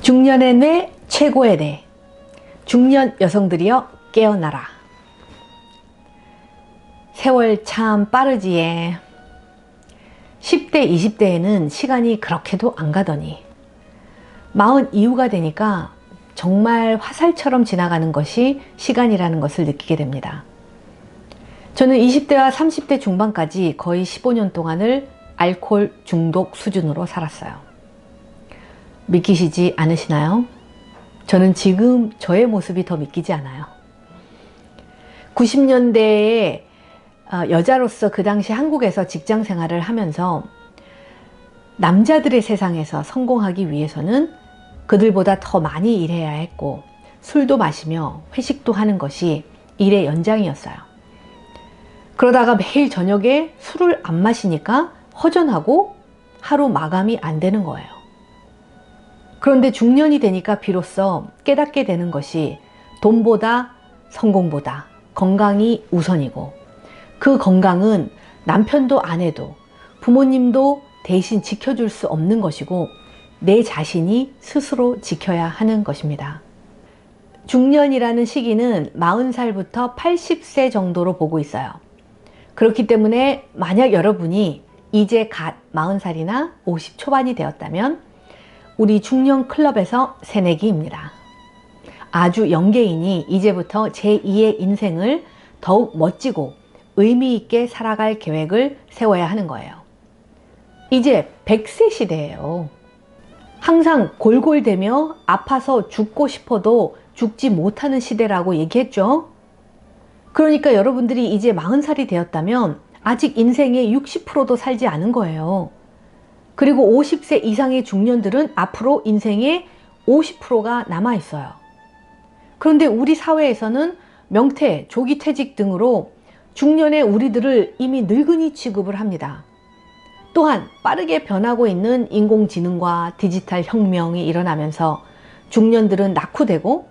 중년의 뇌, 최고의 뇌. 중년 여성들이여 깨어나라. 세월 참 빠르지에. 10대, 20대에는 시간이 그렇게도 안 가더니 40 이후가 되니까 정말 화살처럼 지나가는 것이 시간이라는 것을 느끼게 됩니다. 저는 20대와 30대 중반까지 거의 15년 동안을 알코올 중독 수준으로 살았어요. 믿기시지 않으시나요? 저는 지금 저의 모습이 더 믿기지 않아요. 90년대에 여자로서 그 당시 한국에서 직장 생활을 하면서 남자들의 세상에서 성공하기 위해서는 그들보다 더 많이 일해야 했고 술도 마시며 회식도 하는 것이 일의 연장이었어요. 그러다가 매일 저녁에 술을 안 마시니까 허전하고 하루 마감이 안 되는 거예요. 그런데 중년이 되니까 비로소 깨닫게 되는 것이 돈보다 성공보다 건강이 우선이고, 그 건강은 남편도 아내도 부모님도 대신 지켜줄 수 없는 것이고 내 자신이 스스로 지켜야 하는 것입니다. 중년이라는 시기는 40살부터 80세 정도로 보고 있어요. 그렇기 때문에 만약 여러분이 이제 갓 40살이나 50 초반이 되었다면 우리 중년 클럽에서 새내기입니다. 아주 영계인이 이제부터 제2의 인생을 더욱 멋지고 의미 있게 살아갈 계획을 세워야 하는 거예요. 이제 100세 시대예요. 항상 골골대며 아파서 죽고 싶어도 죽지 못하는 시대라고 얘기했죠. 그러니까 여러분들이 이제 40살이 되었다면 아직 인생의 60%도 살지 않은 거예요. 그리고 50세 이상의 중년들은 앞으로 인생의 50%가 남아있어요. 그런데 우리 사회에서는 명퇴, 조기 퇴직 등으로 중년의 우리들을 이미 늙은이 취급을 합니다. 또한 빠르게 변하고 있는 인공지능과 디지털 혁명이 일어나면서 중년들은 낙후되고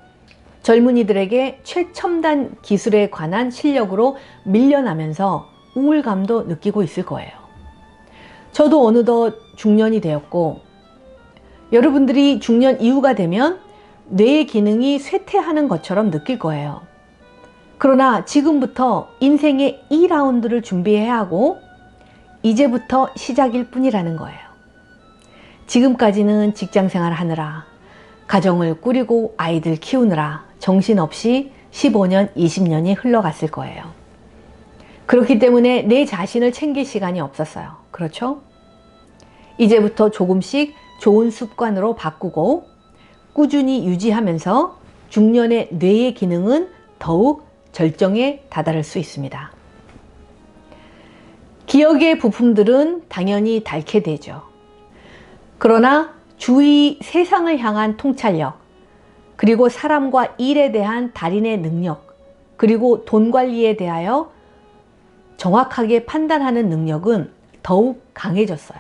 젊은이들에게 최첨단 기술에 관한 실력으로 밀려나면서 우울감도 느끼고 있을 거예요. 저도 어느덧 중년이 되었고, 여러분들이 중년 이후가 되면 뇌의 기능이 쇠퇴하는 것처럼 느낄 거예요. 그러나 지금부터 인생의 2라운드를 준비해야 하고 이제부터 시작일 뿐이라는 거예요. 지금까지는 직장생활 하느라, 가정을 꾸리고 아이들 키우느라 정신없이 15년, 20년이 흘러갔을 거예요. 그렇기 때문에 내 자신을 챙길 시간이 없었어요. 그렇죠? 이제부터 조금씩 좋은 습관으로 바꾸고 꾸준히 유지하면서 중년의 뇌의 기능은 더욱 절정에 다다를 수 있습니다. 기억의 부품들은 당연히 닳게 되죠. 그러나 주위 세상을 향한 통찰력, 그리고 사람과 일에 대한 달인의 능력, 그리고 돈 관리에 대하여 정확하게 판단하는 능력은 더욱 강해졌어요.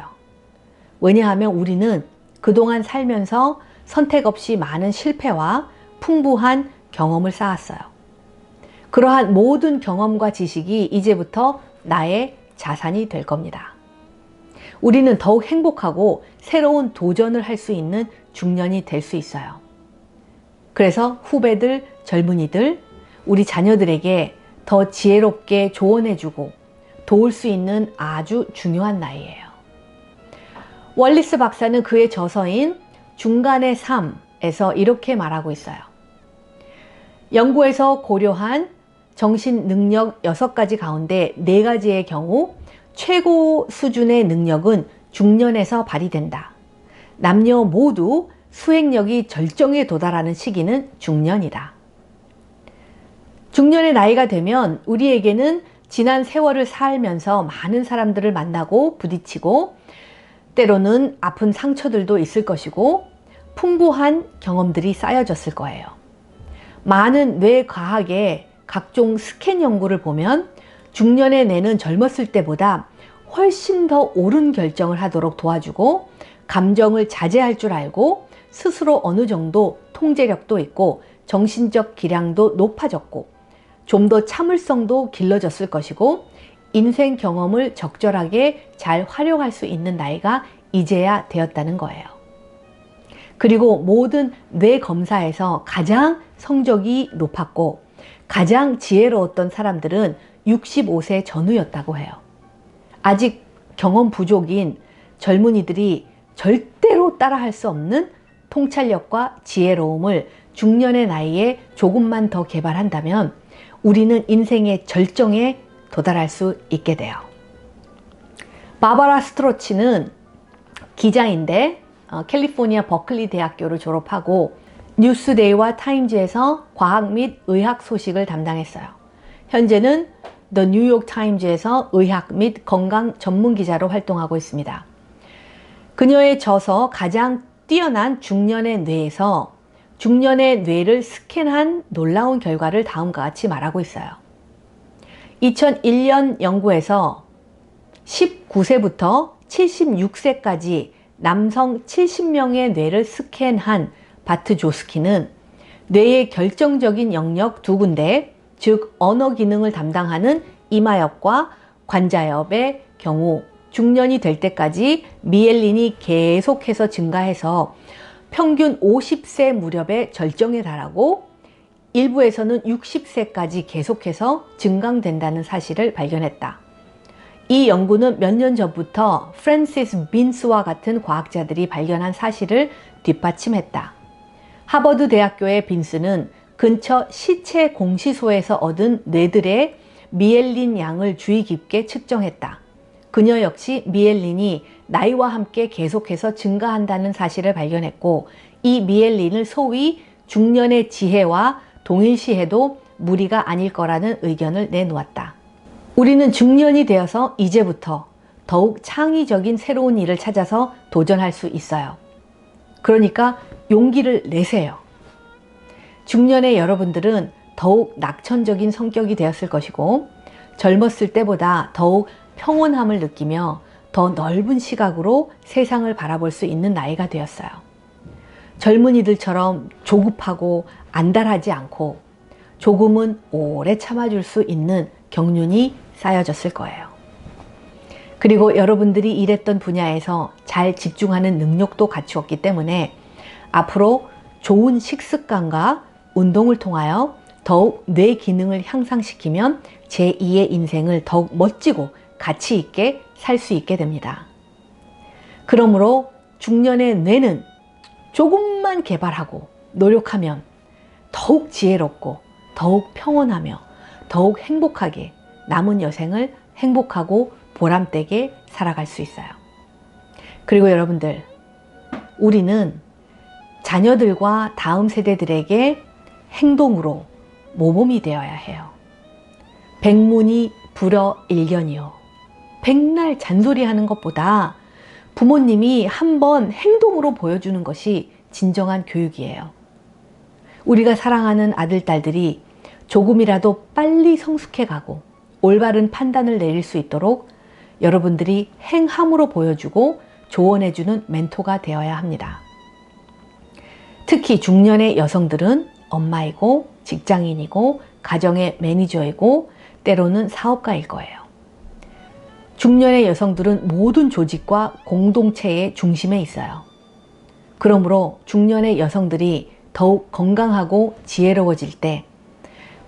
왜냐하면 우리는 그동안 살면서 선택 없이 많은 실패와 풍부한 경험을 쌓았어요. 그러한 모든 경험과 지식이 이제부터 나의 자산이 될 겁니다. 우리는 더욱 행복하고 새로운 도전을 할 수 있는 중년이 될 수 있어요. 그래서 후배들, 젊은이들, 우리 자녀들에게 더 지혜롭게 조언해주고 도울 수 있는 아주 중요한 나이예요. 월리스 박사는 그의 저서인 중간의 삶에서 이렇게 말하고 있어요. 연구에서 고려한 정신 능력 6가지 가운데 4가지의 경우 최고 수준의 능력은 중년에서 발휘된다. 남녀 모두 수행력이 절정에 도달하는 시기는 중년이다. 중년의 나이가 되면 우리에게는 지난 세월을 살면서 많은 사람들을 만나고 부딪히고 때로는 아픈 상처들도 있을 것이고 풍부한 경험들이 쌓여졌을 거예요. 많은 뇌과학의 각종 스캔 연구를 보면 중년의 뇌는 젊었을 때보다 훨씬 더 옳은 결정을 하도록 도와주고 감정을 자제할 줄 알고 스스로 어느 정도 통제력도 있고 정신적 기량도 높아졌고 좀 더 참을성도 길러졌을 것이고 인생 경험을 적절하게 잘 활용할 수 있는 나이가 이제야 되었다는 거예요. 그리고 모든 뇌 검사에서 가장 성적이 높았고 가장 지혜로웠던 사람들은 65세 전후였다고 해요. 아직 경험 부족인 젊은이들이 절대로 따라할 수 없는 통찰력과 지혜로움을 중년의 나이에 조금만 더 개발한다면 우리는 인생의 절정에 도달할 수 있게 돼요. 바바라 스트로치는 기자인데 캘리포니아 버클리 대학교를 졸업하고 뉴스데이와 타임즈에서 과학 및 의학 소식을 담당했어요. 현재는 더 뉴욕 타임즈에서 의학 및 건강 전문 기자로 활동하고 있습니다. 그녀의 저서 가장 뛰어난 중년의 뇌에서 중년의 뇌를 스캔한 놀라운 결과를 다음과 같이 말하고 있어요. 2001년 연구에서 19세부터 76세까지 남성 70명의 뇌를 스캔한 바트 조스키는 뇌의 결정적인 영역 두 군데, 즉 언어 기능을 담당하는 이마엽과 관자엽의 경우 중년이 될 때까지 미엘린이 계속해서 증가해서 평균 50세 무렵에 절정에 달하고 일부에서는 60세까지 계속해서 증강된다는 사실을 발견했다. 이 연구는 몇 년 전부터 프랜시스 빈스와 같은 과학자들이 발견한 사실을 뒷받침했다. 하버드 대학교의 빈스는 근처 시체 공시소에서 얻은 뇌들의 미엘린 양을 주의 깊게 측정했다. 그녀 역시 미엘린이 나이와 함께 계속해서 증가한다는 사실을 발견했고 이 미엘린을 소위 중년의 지혜와 동일시해도 무리가 아닐 거라는 의견을 내놓았다. 우리는 중년이 되어서 이제부터 더욱 창의적인 새로운 일을 찾아서 도전할 수 있어요. 그러니까 용기를 내세요. 중년의 여러분들은 더욱 낙천적인 성격이 되었을 것이고 젊었을 때보다 더욱 평온함을 느끼며 더 넓은 시각으로 세상을 바라볼 수 있는 나이가 되었어요. 젊은이들처럼 조급하고 안달하지 않고 조금은 오래 참아줄 수 있는 경륜이 쌓여졌을 거예요. 그리고 여러분들이 일했던 분야에서 잘 집중하는 능력도 갖추었기 때문에 앞으로 좋은 식습관과 운동을 통하여 더욱 뇌 기능을 향상시키면 제2의 인생을 더욱 멋지고 가치 있게 살 수 있게 됩니다. 그러므로 중년의 뇌는 조금만 개발하고 노력하면 더욱 지혜롭고 더욱 평온하며 더욱 행복하게 남은 여생을 행복하고 보람되게 살아갈 수 있어요. 그리고 여러분들, 우리는 자녀들과 다음 세대들에게 행동으로 모범이 되어야 해요. 백문이 불여일견이요. 백날 잔소리하는 것보다 부모님이 한번 행동으로 보여주는 것이 진정한 교육이에요. 우리가 사랑하는 아들, 딸들이 조금이라도 빨리 성숙해가고 올바른 판단을 내릴 수 있도록 여러분들이 행함으로 보여주고 조언해주는 멘토가 되어야 합니다. 특히 중년의 여성들은 엄마이고 직장인이고 가정의 매니저이고 때로는 사업가일 거예요. 중년의 여성들은 모든 조직과 공동체의 중심에 있어요. 그러므로 중년의 여성들이 더욱 건강하고 지혜로워질 때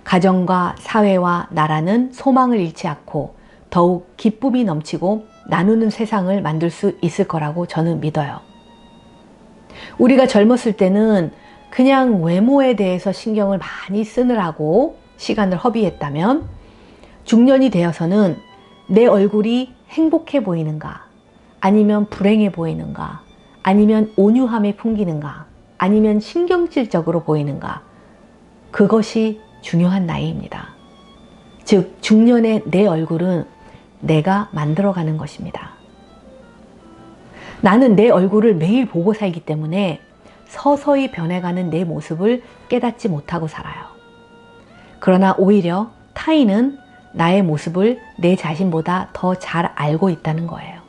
가정과 사회와 나라는 소망을 잃지 않고 더욱 기쁨이 넘치고 나누는 세상을 만들 수 있을 거라고 저는 믿어요. 우리가 젊었을 때는 그냥 외모에 대해서 신경을 많이 쓰느라고 시간을 허비했다면 중년이 되어서는 내 얼굴이 행복해 보이는가, 아니면 불행해 보이는가, 아니면 온유함이 풍기는가, 아니면 신경질적으로 보이는가, 그것이 중요한 나이입니다. 즉 중년의 내 얼굴은 내가 만들어가는 것입니다. 나는 내 얼굴을 매일 보고 살기 때문에 서서히 변해가는 내 모습을 깨닫지 못하고 살아요. 그러나 오히려 타인은 나의 모습을 내 자신보다 더 잘 알고 있다는 거예요.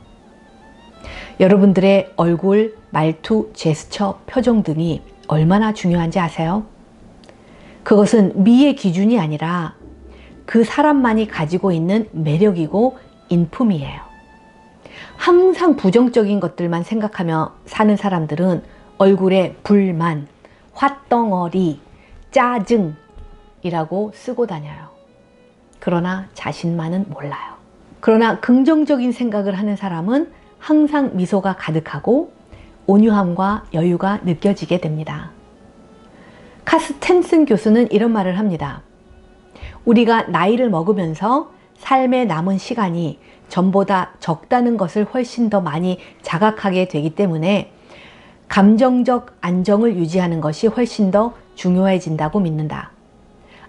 여러분들의 얼굴, 말투, 제스처, 표정 등이 얼마나 중요한지 아세요? 그것은 미의 기준이 아니라 그 사람만이 가지고 있는 매력이고 인품이에요. 항상 부정적인 것들만 생각하며 사는 사람들은 얼굴에 불만, 화-덩어리, 짜증이라고 쓰고 다녀요. 그러나 자신만은 몰라요. 그러나 긍정적인 생각을 하는 사람은 항상 미소가 가득하고 온유함과 여유가 느껴지게 됩니다. 카스텐슨 교수는 이런 말을 합니다. 우리가 나이를 먹으면서 삶의 남은 시간이 전보다 적다는 것을 훨씬 더 많이 자각하게 되기 때문에 감정적 안정을 유지하는 것이 훨씬 더 중요해진다고 믿는다.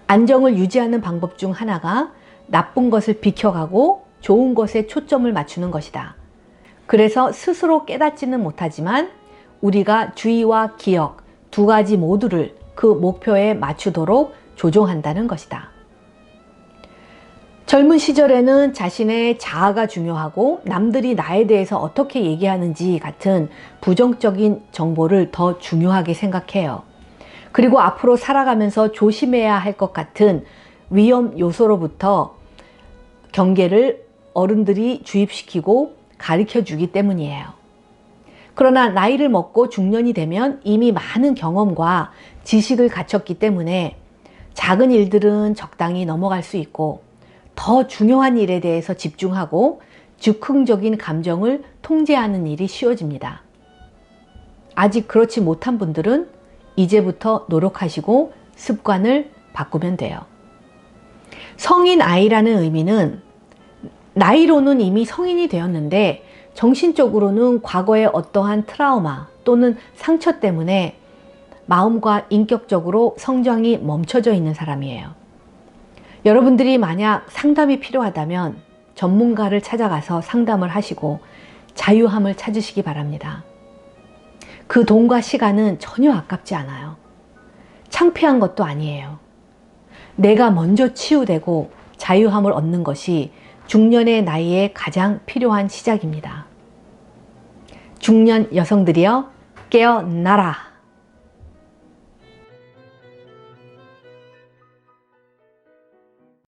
안정을 유지하는 방법 중 하나가 나쁜 것을 비켜가고 좋은 것에 초점을 맞추는 것이다. 그래서 스스로 깨닫지는 못하지만 우리가 주의와 기억 두 가지 모두를 그 목표에 맞추도록 조종한다는 것이다. 젊은 시절에는 자신의 자아가 중요하고 남들이 나에 대해서 어떻게 얘기하는지 같은 부정적인 정보를 더 중요하게 생각해요. 그리고 앞으로 살아가면서 조심해야 할 것 같은 위험 요소로부터 경계를 어른들이 주입시키고 가르쳐 주기 때문이에요. 그러나 나이를 먹고 중년이 되면 이미 많은 경험과 지식을 갖췄기 때문에 작은 일들은 적당히 넘어갈 수 있고 더 중요한 일에 대해서 집중하고 즉흥적인 감정을 통제하는 일이 쉬워집니다. 아직 그렇지 못한 분들은 이제부터 노력하시고 습관을 바꾸면 돼요. 성인 아이라는 의미는 나이로는 이미 성인이 되었는데 정신적으로는 과거의 어떠한 트라우마 또는 상처 때문에 마음과 인격적으로 성장이 멈춰져 있는 사람이에요. 여러분들이 만약 상담이 필요하다면 전문가를 찾아가서 상담을 하시고 자유함을 찾으시기 바랍니다. 그 돈과 시간은 전혀 아깝지 않아요. 창피한 것도 아니에요. 내가 먼저 치유되고 자유함을 얻는 것이 중년의 나이에 가장 필요한 시작입니다. 중년 여성들이여 깨어나라.